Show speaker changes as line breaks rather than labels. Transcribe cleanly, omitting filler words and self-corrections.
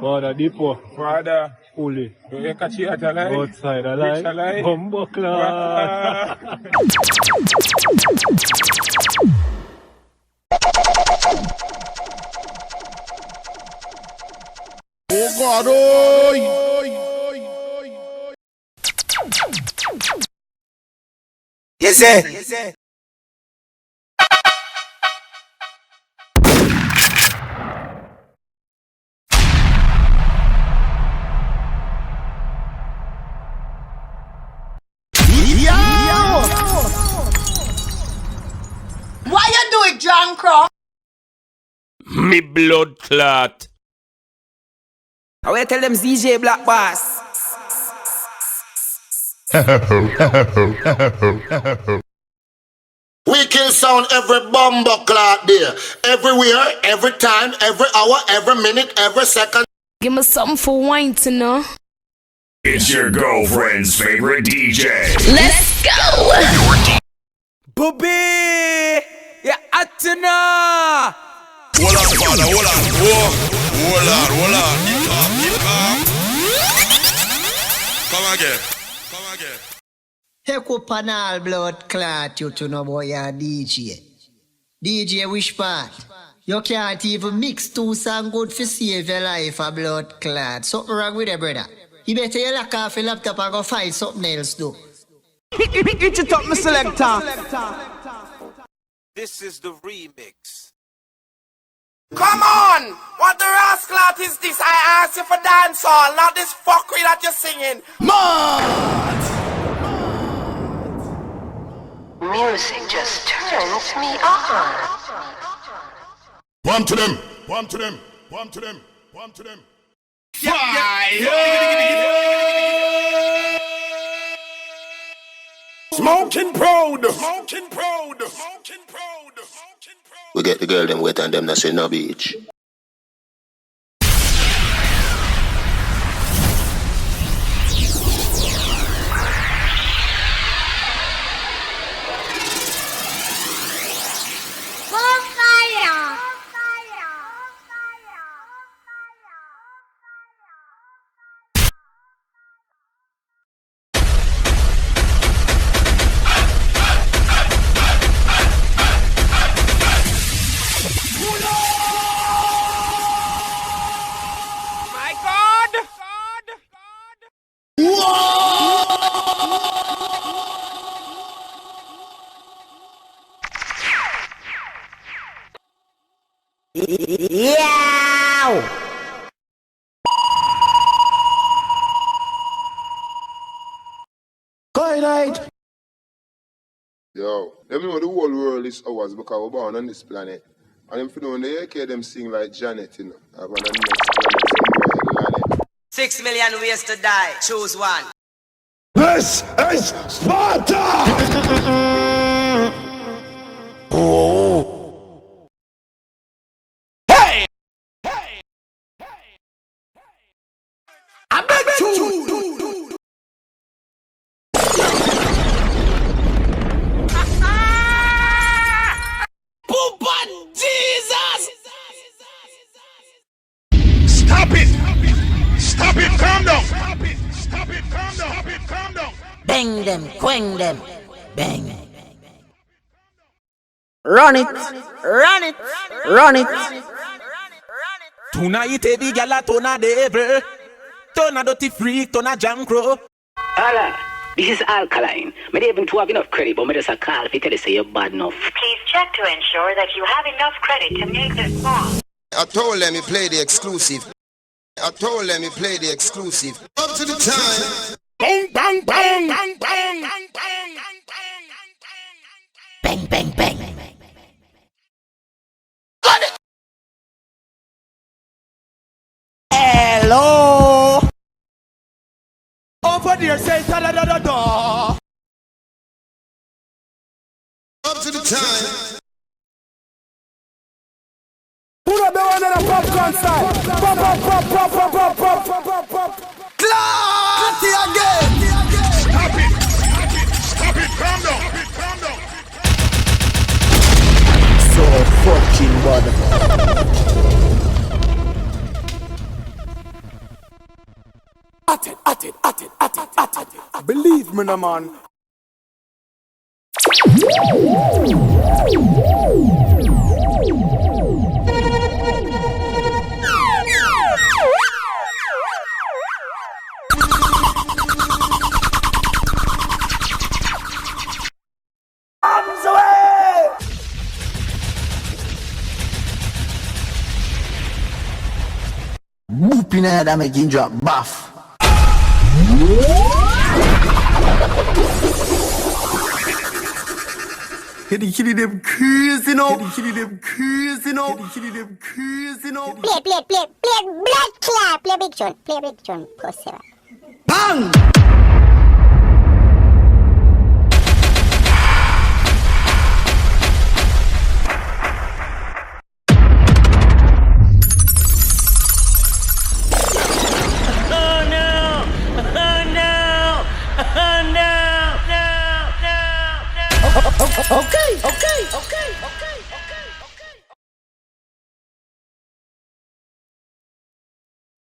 Father Depot.
Father.
Fully.
You catch it at a line.
Outside a line. Bumbo class.
Oh God, oh!
Yes, sir.
Why you do it, John Crow?
Me blood clot. I will tell them Teejay Black Bass.
We kill sound every bumbo clock there. Everywhere, every time, every hour, every minute, every second.
Give me something for wine to know.
It's your girlfriend's favorite DJ.
Let's go!
Bobby! Yeah, Atina!
Hold on, father, hold on. Hold on. Keep calm. Come again.
Hey, panel blood clot, you to know boy, you're DJ. DJ, which part? You can't even mix two songs good for save your life, a blood clot. Something wrong with it, brother. You better you lock off your laptop and go find something else, though.
Hit it up, my selector. This is the remix.
Come on! What the rascal is this? I asked you for dancehall, not this fuckery that you're singing.
Mad!
Music just turns me on.
One to them.
Smoking proud.
We get the girl them wet and them not say no beach.
Yeah!
Good night. Yo, let me know the whole world is ours because we're born on this planet. And if you know, they hear them sing like Janet, you know. I'm on the next planet somewhere.
6 million ways to die. Choose one.
This is Sparta! Hey!
I beg you! Poopan Jesus!
Stop it! Calm down! Calm down!
Bang them, quang them, bang. Run it.
Tonight, the gala, tona devil. Tona dirty freak, tona jam crow.
Alright, this is alkaline. Me don't even have enough credit, but me just a call if you tell you say you're bad enough.
Please check to ensure that you have enough credit to make this song.
I told them you play the exclusive. Up to the time.
Bang, bang, bang!
Bang, bang, bang. Hello.
Over there, say da-da-da-da-da.
Up to the time.
Put up the one on a popcorn style. Pop. Clarty again.
Stop it! Calm down!
Believe me, no man.
Whooping head and making drop buff. Kitty them crazy now. Kitty them crazy now. Kitty them crazy now.
Play blood clot. Play big tune. Pussy.
Bang! Okay.